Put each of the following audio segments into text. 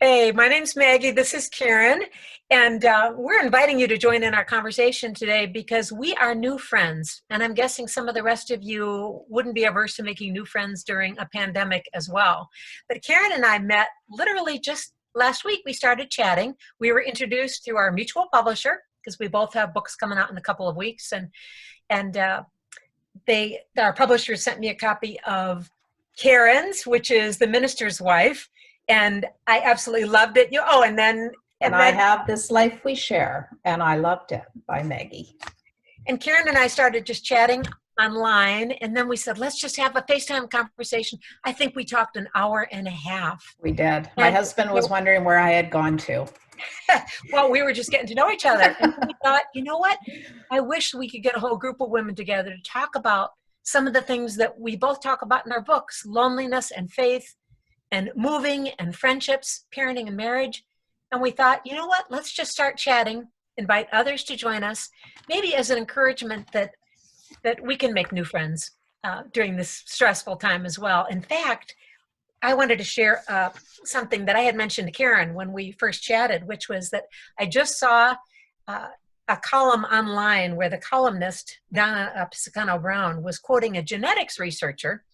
Hey, my name's Maggie. This is Karen. And we're inviting you to join in our conversation today because we are new friends. And I'm guessing some of the rest of you wouldn't be averse to making new friends during a pandemic as well. But Karen and I met literally just last week. We started chatting. We were introduced through our mutual publisher because we both have books coming out in a couple of weeks. And our publisher sent me a copy of Karen's, which is The Minister's Wife. And I absolutely loved it. And I have This Life We Share, and I loved it by Maggie. And Karen and I started just chatting online, and then we said, let's just have a FaceTime conversation. I think we talked an hour and a half. We did. My husband was wondering where I had gone to. Well, we were just getting to know each other. And we thought, you know what? I wish we could get a whole group of women together to talk about some of the things that we both talk about in our books, loneliness and faith, and moving and friendships, parenting and marriage. And we thought, you know what, let's just start chatting, invite others to join us, maybe as an encouragement that we can make new friends during this stressful time as well. In fact, I wanted to share something that I had mentioned to Karen when we first chatted, which was that I just saw a column online where the columnist, Donna Piscano-Brown, was quoting a genetics researcher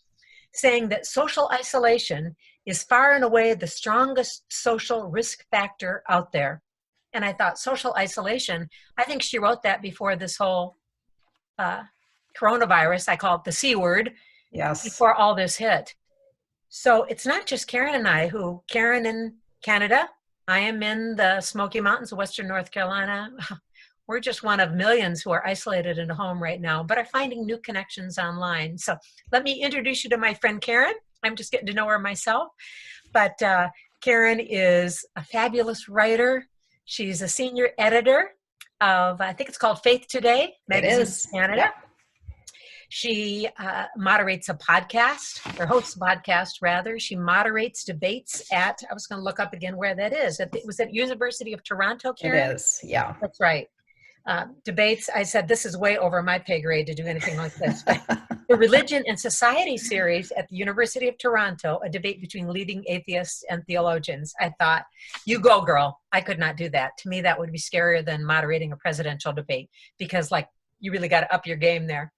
saying that social isolation is far and away the strongest social risk factor out there. And I thought, social isolation, I think she wrote that before this whole coronavirus, I call it the C word, yes, before all this hit. So it's not just Karen and I, Karen in Canada, I am in the Smoky Mountains of Western North Carolina. We're just one of millions who are isolated in a home right now, but are finding new connections online. So let me introduce you to my friend Karen. I'm just getting to know her myself. But Karen is a fabulous writer. She's a senior editor of, I think it's called Faith Today, magazine in Canada. Yeah. She moderates a podcast, or hosts a podcast rather. She moderates debates I was going to look up again where that is. It was at University of Toronto, Karen? It is, yeah. That's right. Debates, I said, this is way over my pay grade to do anything like this. But the Religion and Society series at the University of Toronto, a debate between leading atheists and theologians. I thought, you go, girl. I could not do that. To me, that would be scarier than moderating a presidential debate because, you really got to up your game there.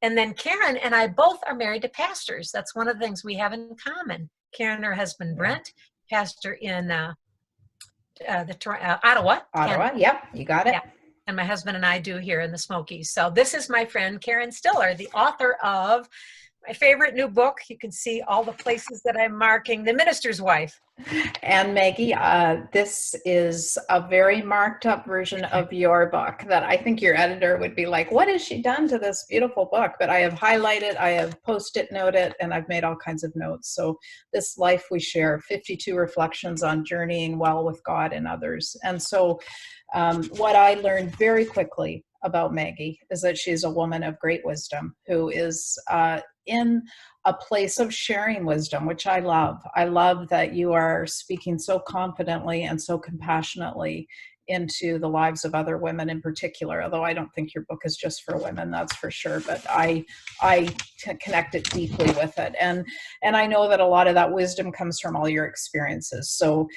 And then Karen and I both are married to pastors. That's one of the things we have in common. Karen and her husband, Brent, pastor in Ottawa. Ottawa, yep, you got it. Yeah. And my husband and I do here in the Smokies. So this is my friend, Karen Stiller, the author of my favorite new book. You can see all the places that I'm marking, The Minister's Wife. And Maggie, this is a very marked up version of your book that I think your editor would be like, what has she done to this beautiful book? But I have highlighted, I have post-it noted, and I've made all kinds of notes. So This Life We Share, 52 reflections on journeying well with God and others. And so what I learned very quickly about Maggie is that she's a woman of great wisdom who is in a place of sharing wisdom, which I love. I love that you are speaking so confidently and so compassionately into the lives of other women in particular, although I don't think your book is just for women, that's for sure, but I connected deeply with it. And I know that a lot of that wisdom comes from all your experiences. So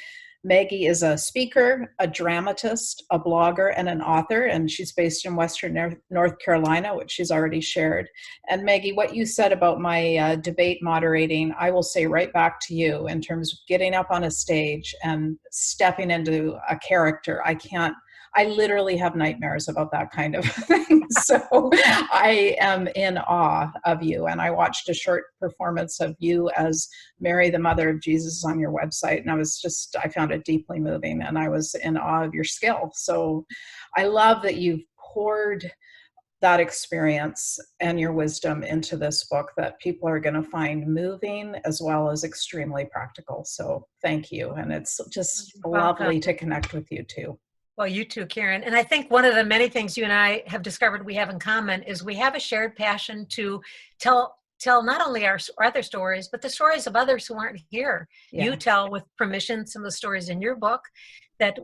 Maggie is a speaker, a dramatist, a blogger, and an author, and she's based in Western North Carolina, which she's already shared. And Maggie, what you said about my debate moderating, I will say right back to you in terms of getting up on a stage and stepping into a character. I literally have nightmares about that kind of thing. So I am in awe of you. And I watched a short performance of you as Mary, the mother of Jesus, on your website. And I found it deeply moving, and I was in awe of your skill. So I love that you've poured that experience and your wisdom into this book that people are going to find moving as well as extremely practical. So thank you. And it's just lovely to connect with you too. Well, you too, Karen. And I think one of the many things you and I have discovered we have in common is we have a shared passion to tell not only our other stories, but the stories of others who aren't here. Yeah. You tell with permission some of the stories in your book that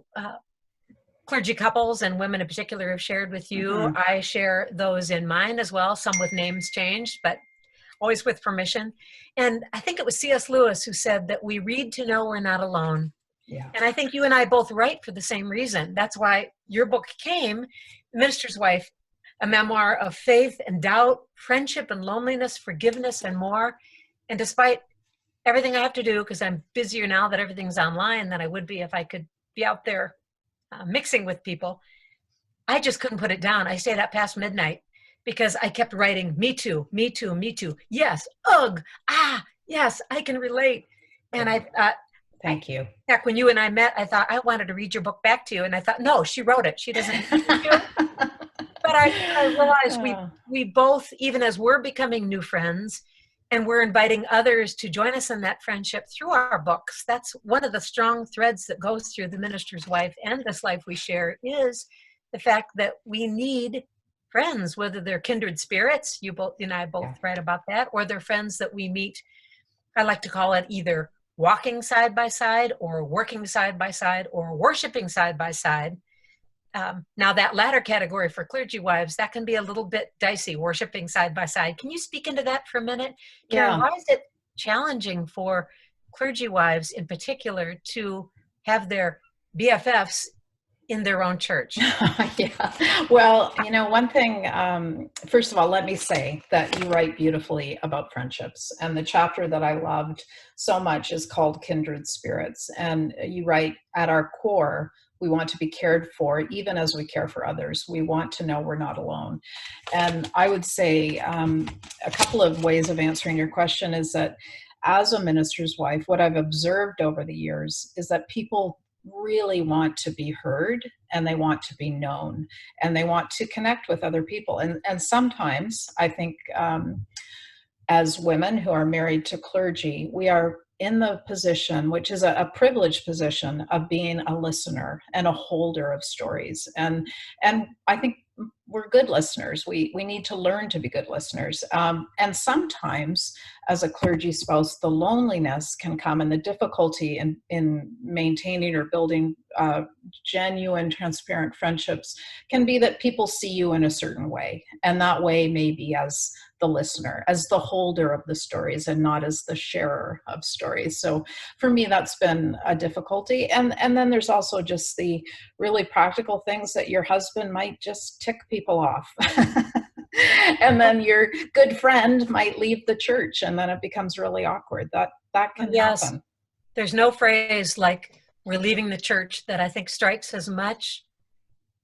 clergy couples and women in particular have shared with you. Mm-hmm. I share those in mine as well, some with names changed, but always with permission. And I think it was C.S. Lewis who said that we read to know we're not alone. Yeah. And I think you and I both write for the same reason. That's why your book came, The Minister's Wife, a memoir of faith and doubt, friendship and loneliness, forgiveness and more. And despite everything I have to do, because I'm busier now that everything's online than I would be if I could be out there mixing with people, I just couldn't put it down. I stayed up past midnight because I kept writing, me too, me too, me too. Yes, ugh, yes, I can relate. And I thought, thank you. Heck, when you and I met, I thought I wanted to read your book back to you. And I thought, no, she wrote it. She doesn't need to. But I realized we both, even as we're becoming new friends, and we're inviting others to join us in that friendship through our books. That's one of the strong threads that goes through The Minister's Wife and This Life We Share, is the fact that we need friends, whether they're kindred spirits, you and I both write about that, or they're friends that we meet. I like to call it either walking side by side or working side by side or worshiping side by side. Now that latter category for clergy wives, that can be a little bit dicey, worshiping side by side. Can you speak into that for a minute? Karen, why is it challenging for clergy wives in particular to have their BFFs in their own church? Yeah. Well, one thing, first of all, let me say that you write beautifully about friendships. And the chapter that I loved so much is called Kindred Spirits. And you write, at our core, we want to be cared for, even as we care for others. We want to know we're not alone. And I would say a couple of ways of answering your question is that as a minister's wife, what I've observed over the years is that people really want to be heard, and they want to be known, and they want to connect with other people. And sometimes I think as women who are married to clergy, we are in the position, which is a privileged position, of being a listener and a holder of stories. And I think we're good listeners. We need to learn to be good listeners. And sometimes as a clergy spouse, the loneliness can come, and the difficulty in maintaining or building genuine, transparent friendships can be that people see you in a certain way. And that way may be as the listener, as the holder of the stories, and not as the sharer of stories. So for me, that's been a difficulty. And then there's also just the really practical things that your husband might just tick people off. And then your good friend might leave the church, and then it becomes really awkward. That can happen. There's no phrase like "we're leaving the church" that I think strikes as much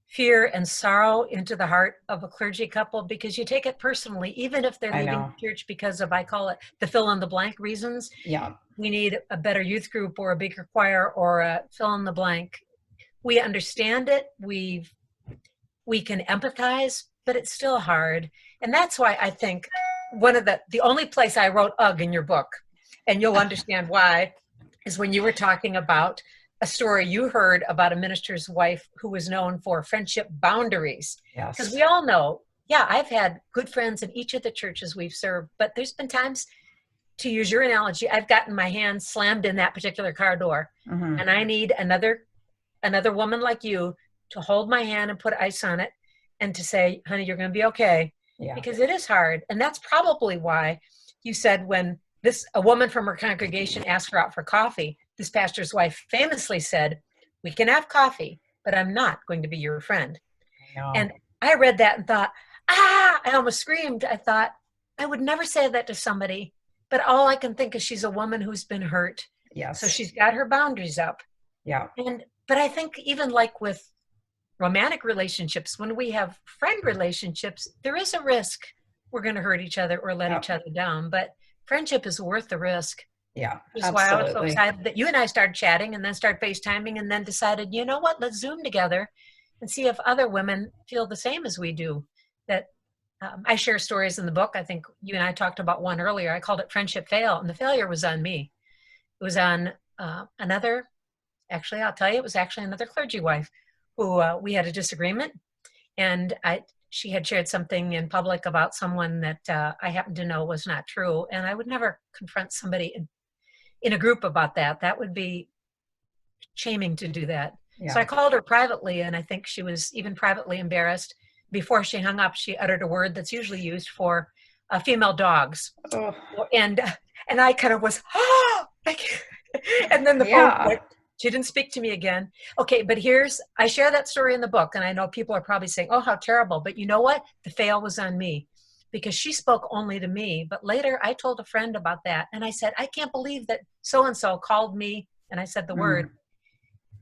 fear and sorrow into the heart of a clergy couple, because you take it personally, even if they're leaving the church because of, I call it the fill in the blank reasons. Yeah. We need a better youth group or a bigger choir or a fill in the blank. We understand it. We can empathize, but it's still hard. And that's why I think one of the only place I wrote "ugh" in your book, and you'll understand why, is when you were talking about a story you heard about a minister's wife who was known for friendship boundaries. Yes. Because we all know, I've had good friends in each of the churches we've served, but there's been times, to use your analogy, I've gotten my hand slammed in that particular car door, and I need another woman like you to hold my hand and put ice on it and to say, honey, you're going to be okay. Yeah. Because it is hard. And that's probably why you said when a woman from her congregation asked her out for coffee, this pastor's wife famously said, "We can have coffee, but I'm not going to be your friend." And I read that and thought, I almost screamed. I thought, I would never say that to somebody, but all I can think is she's a woman who's been hurt. Yes. So she's got her boundaries up. Yeah. But I think even like with romantic relationships, when we have friend relationships, there is a risk we're going to hurt each other or let each other down. But friendship is worth the risk. Yeah, which is why I was so excited that you and I started chatting, and then started FaceTiming, and then decided, you know what, let's Zoom together and see if other women feel the same as we do. That I share stories in the book. I think you and I talked about one earlier. I called it Friendship Fail, and the failure was on me. It was on actually, I'll tell you, it was actually another clergy wife who we had a disagreement, and she had shared something in public about someone that I happened to know was not true, and I would never confront somebody in a group about that. That would be shaming to do that. Yeah. So I called her privately, and I think she was even privately embarrassed. Before she hung up, she uttered a word that's usually used for female dogs. Oh. And I kind of was, and then the phone clicked, She didn't speak to me again. Okay, but I share that story in the book, and I know people are probably saying, oh, how terrible. But you know what? The fail was on me because she spoke only to me. But later I told a friend about that, and I said, I can't believe that so-and-so called me, and I said the word,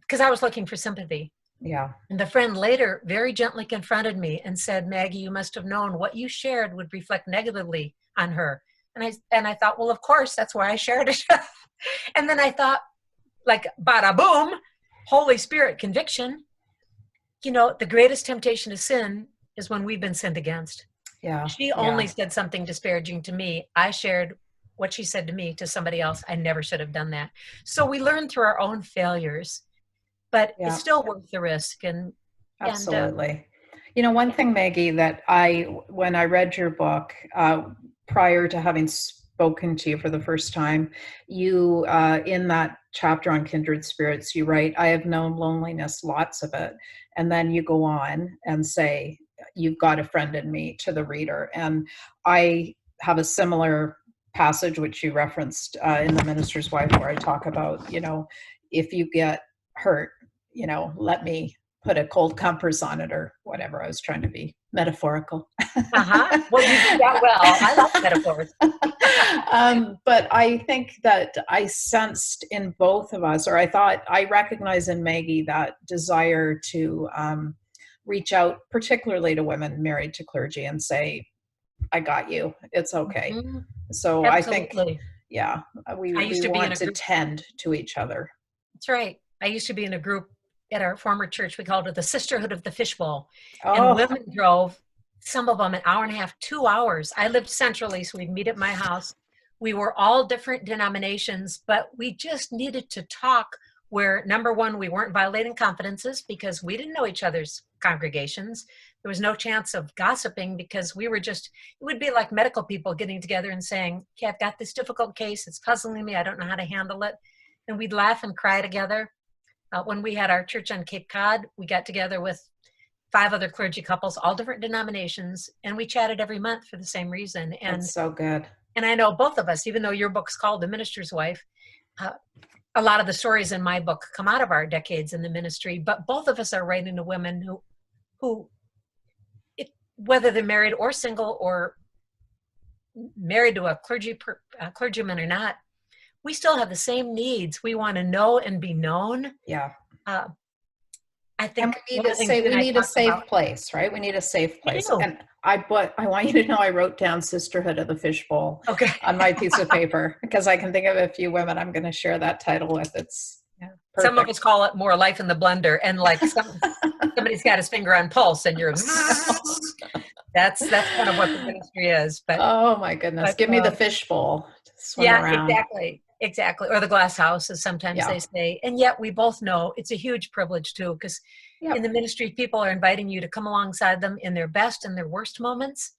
because I was looking for sympathy. Yeah. And the friend later very gently confronted me and said, Maggie, you must have known what you shared would reflect negatively on her. And I thought, well, of course, that's why I shared it. And then I thought, like, bada boom, Holy Spirit conviction. You know, the greatest temptation to sin is when we've been sinned against. Yeah. She only said something disparaging to me. I shared what she said to me to somebody else. I never should have done that. So we learn through our own failures, but it's still worth the risk. And absolutely. You know, one thing, Maggie, that when I read your book, prior to having spoken to you for the first time, you, in that chapter on Kindred Spirits, you write, I have known loneliness, lots of it. And then you go on and say, you've got a friend in me, to the reader. And I have a similar passage, which you referenced in The Minister's Wife, where I talk about, you know, if you get hurt, you know, let me put a cold compress on it, or whatever. I was trying to be metaphorical. Well, you did that well. I love metaphors. But I think that I sensed in both of us, or I recognized in Maggie that desire to reach out, particularly to women married to clergy, and say, I got you. It's okay. Mm-hmm. So absolutely. I think, we want to tend to each other. That's right. I used to be in a group at our former church. We called it the Sisterhood of the Fishbowl. Oh. And women drove, some of them an hour and a half, 2 hours. I lived centrally, so we'd meet at my house. We were all different denominations, but we just needed to talk where, number one, we weren't violating confidences because we didn't know each other's congregations. There was no chance of gossiping because we were just, it would be like medical people getting together and saying, okay, I've got this difficult case. It's puzzling me. I don't know how to handle it. And we'd laugh and cry together. When we had our church on Cape Cod, we got together with 5 other clergy couples, all different denominations, and we chatted every month for the same reason. And that's so good. And I know both of us, even though your book's called The Minister's Wife, a lot of the stories in my book come out of our decades in the ministry, but both of us are writing to women who whether they're married or single or married to a clergyman or not, we still have the same needs. We want to know and be known. Yeah. I think we need a safe place, right? We need a safe place. And I want you to know I wrote down Sisterhood of the Fishbowl on my piece of paper because I can think of a few women I'm going to share that title with. It's perfect. Some of us call it more Life in the Blender, and like somebody's got his finger on pulse, and you're that's kind of what the ministry is. But oh my goodness, give me the fishbowl. Yeah, exactly. Or the glass house, as sometimes they say. And yet we both know it's a huge privilege too, because in the ministry, people are inviting you to come alongside them in their best and their worst moments.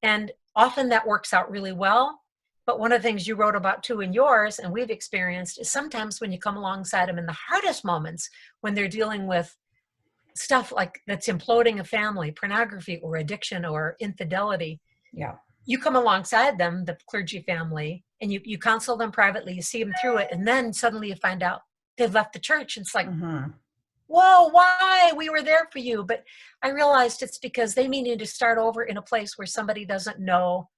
And often that works out really well. But one of the things you wrote about too in yours, and we've experienced, is sometimes when you come alongside them in the hardest moments, when they're dealing with stuff like that's imploding a family, pornography or addiction or infidelity. Yeah. You come alongside them, the clergy family, and you counsel them privately, you see them through it, and then suddenly you find out they've left the church. And it's like, whoa, why? We were there for you. But I realized it's because they needed to start over in a place where somebody doesn't know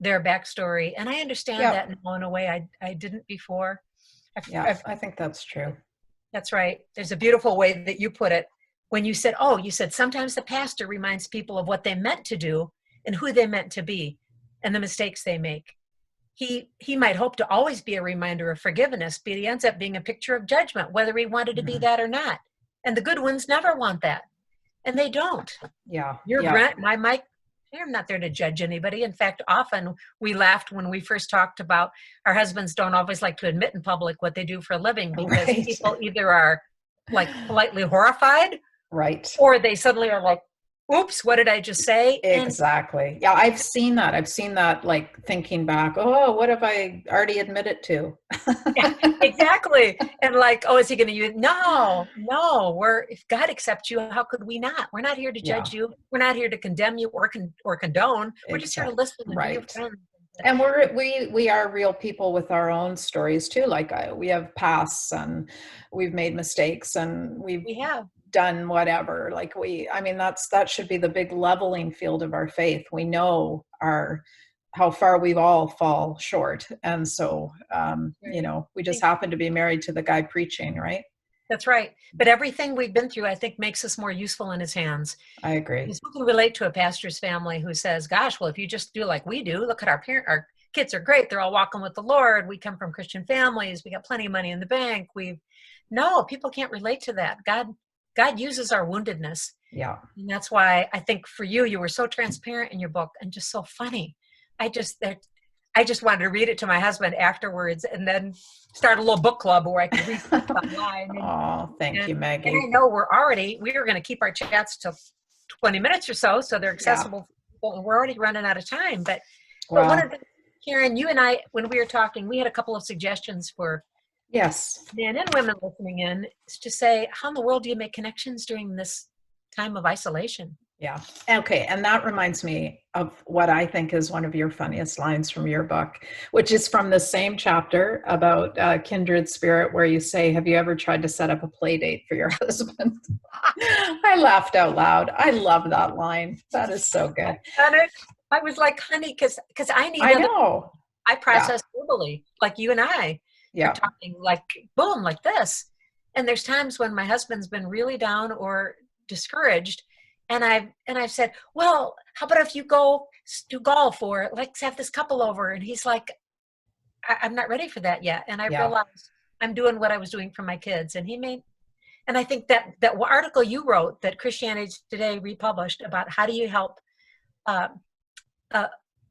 their backstory. And I understand that now in a way I didn't before. I think that's true. That's right. There's a beautiful way that you put it when you said, sometimes the pastor reminds people of what they meant to do and who they meant to be and the mistakes they make. He might hope to always be a reminder of forgiveness, but he ends up being a picture of judgment, whether he wanted to be that or not. And the good ones never want that. And they don't. Yeah. I'm not there to judge anybody. In fact, often we laughed when we first talked about our husbands don't always like to admit in public what they do for a living because people either are like politely horrified, right, or they suddenly are like, oops, what did I just say? Exactly. Yeah, I've seen that, like thinking back, what have I already admitted to? Yeah, exactly. And like, is he going to use? No, if God accepts you, how could we not? We're not here to judge you. We're not here to condemn you or condone. We're just here to listen and be your friend. And we are real people with our own stories too. Like we have pasts and we've made mistakes and we've We have. done whatever. Like I mean, that should be the big leveling field of our faith. We know how far we've all fall short. And so, you know, we just happen to be married to the guy preaching, right? That's right. But everything we've been through, I think, makes us more useful in his hands. I agree. Because who can relate to a pastor's family who says, gosh, well, if you just do like we do, look at our kids are great. They're all walking with the Lord. We come from Christian families. We got plenty of money in the bank. No, people can't relate to that. God uses our woundedness. Yeah. And that's why I think for you were so transparent in your book and just so funny. I just wanted to read it to my husband afterwards and then start a little book club where I could read online. Oh, thank you, Maggie. And I know we were going to keep our chats till 20 minutes or so they're accessible. Yeah. And we're already running out of time. But one of the, Karen, you and I, when we were talking, we had a couple of suggestions for men and women listening in, is to say, how in the world do you make connections during this time of isolation? Yeah. Okay. And that reminds me of what I think is one of your funniest lines from your book, which is from the same chapter about Kindred Spirit, where you say, have you ever tried to set up a play date for your husband? I laughed out loud. I love that line. That is so good. And I was like, honey, because I need I process verbally, like you and I are talking like, boom, like this. And there's times when my husband's been really down or discouraged. And I've said, well, how about if you go do golf or let's have this couple over? And he's like, I'm not ready for that yet. And I realized I'm doing what I was doing for my kids. And and I think that article you wrote that Christianity Today republished about how do you help a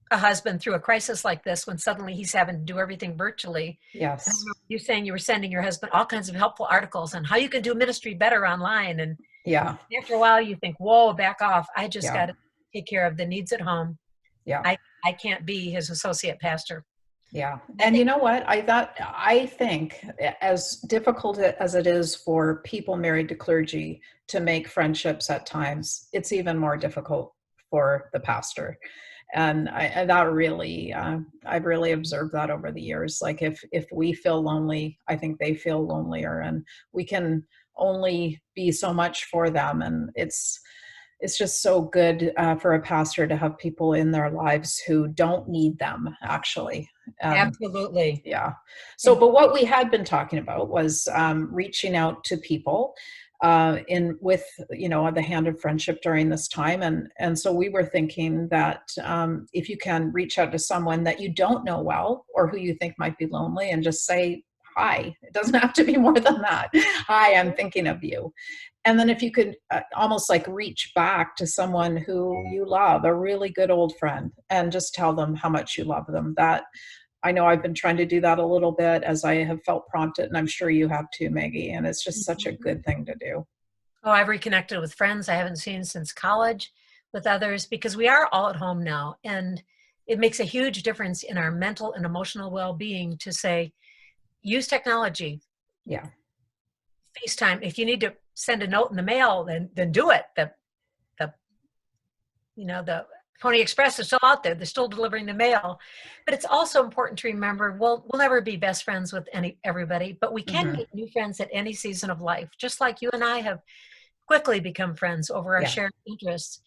husband through a crisis like this when suddenly he's having to do everything virtually. Yes. You saying you were sending your husband all kinds of helpful articles on how you can do ministry better online. And after a while you think, whoa, back off. I just got to take care of the needs at home. Yeah. I can't be his associate pastor. Yeah. And you know what? I think as difficult as it is for people married to clergy to make friendships at times, it's even more difficult for the pastor. And I've really observed that over the years. Like if we feel lonely, I think they feel lonelier, and we can only be so much for them. And it's just so good for a pastor to have people in their lives who don't need them, actually. Absolutely. Yeah. So, but what we had been talking about was reaching out to people with the hand of friendship during this time. And so we were thinking that if you can reach out to someone that you don't know well or who you think might be lonely and just say, hi, it doesn't have to be more than that. Hi, I'm thinking of you. And then if you could almost like reach back to someone who you love, a really good old friend, and just tell them how much you love them. That I know I've been trying to do that a little bit as I have felt prompted, and I'm sure you have too, Maggie. And it's just such a good thing to do. Oh, I've reconnected with friends I haven't seen since college, with others, because we are all at home now. And it makes a huge difference in our mental and emotional well-being to say, use technology. Yeah. FaceTime. If you need to send a note in the mail, then do it. The Pony Express is still out there. They're still delivering the mail. But it's also important to remember, we'll never be best friends with everybody, but we can make new friends at any season of life, just like you and I have quickly become friends over our shared interests.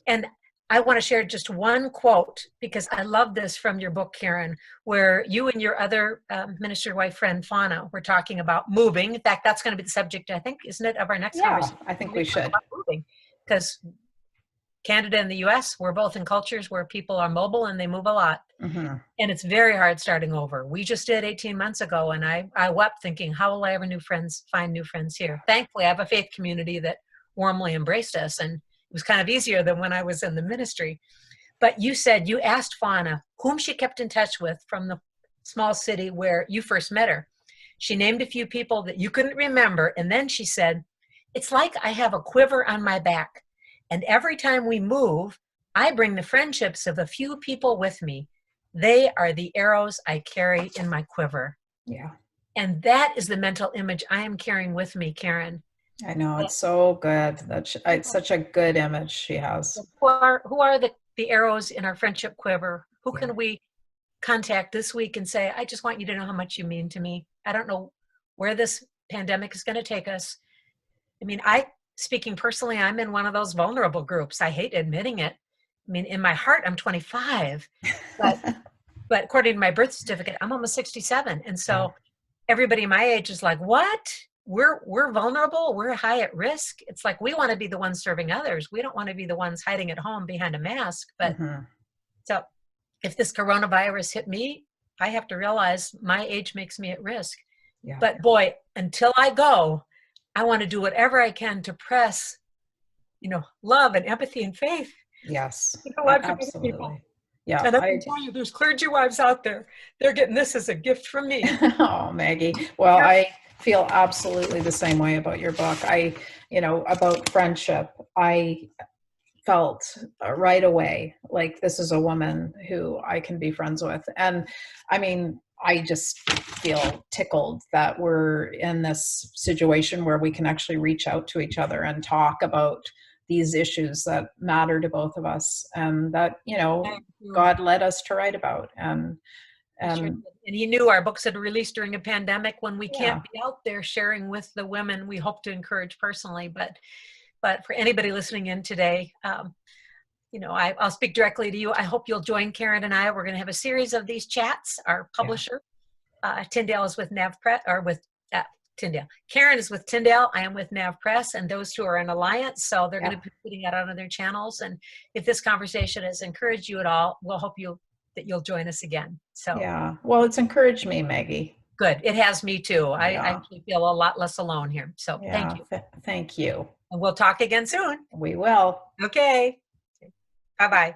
And I want to share just one quote, because I love this from your book, Karen, where you and your other minister wife friend, Fauna, were talking about moving. In fact, that's going to be the subject, I think, isn't it, of our next conversation? I think we should. Moving, because Canada and the US, we're both in cultures where people are mobile and they move a lot. And it's very hard starting over. We just did 18 months ago, and I wept thinking, how will I ever find new friends here? Thankfully, I have a faith community that warmly embraced us, and it was kind of easier than when I was in the ministry. But you said you asked Fauna whom she kept in touch with from the small city where you first met her. She named a few people that you couldn't remember, and then she said, it's like I have a quiver on my back. And every time we move, I bring the friendships of a few people with me. They are the arrows I carry in my quiver. Yeah. And that is the mental image I am carrying with me, Karen. I know, it's so good. It's such a good image she has. Who are the arrows in our friendship quiver? Who can we contact this week and say, I just want you to know how much you mean to me. I don't know where this pandemic is going to take us. I mean, speaking personally, I'm in one of those vulnerable groups. I hate admitting it. I mean, in my heart, I'm 25, but according to my birth certificate, I'm almost 67. And so everybody my age is like, what? We're vulnerable. We're high at risk. It's like, we want to be the ones serving others. We don't want to be the ones hiding at home behind a mask. But so if this coronavirus hit me, I have to realize my age makes me at risk. Yeah. But boy, until I go, I want to do whatever I can to press, love and empathy and faith. Yes, Absolutely. absolutely. Yeah, and I can tell you, there's clergy wives out there. They're getting this as a gift from me. Oh, Maggie. Well, I feel absolutely the same way about your book. About friendship, I felt right away like this is a woman who I can be friends with. And I mean, I just feel tickled that we're in this situation where we can actually reach out to each other and talk about these issues that matter to both of us, and that, God led us to write about. And he knew our books had released during a pandemic when we can't be out there sharing with the women we hope to encourage personally. But for anybody listening in today, I'll speak directly to you. I hope you'll join Karen and I. We're going to have a series of these chats. Our publisher, Tyndale, is with NavPress, or with Tyndale. Karen is with Tyndale. I am with NavPress, and those two are in alliance. So they're going to be putting that out on their channels. And if this conversation has encouraged you at all, we'll hope that you'll join us again. So well, it's encouraged me, Maggie. Good. It has me too. I actually feel a lot less alone here. So thank you. Thank you. And we'll talk again soon. We will. Okay. Bye-bye.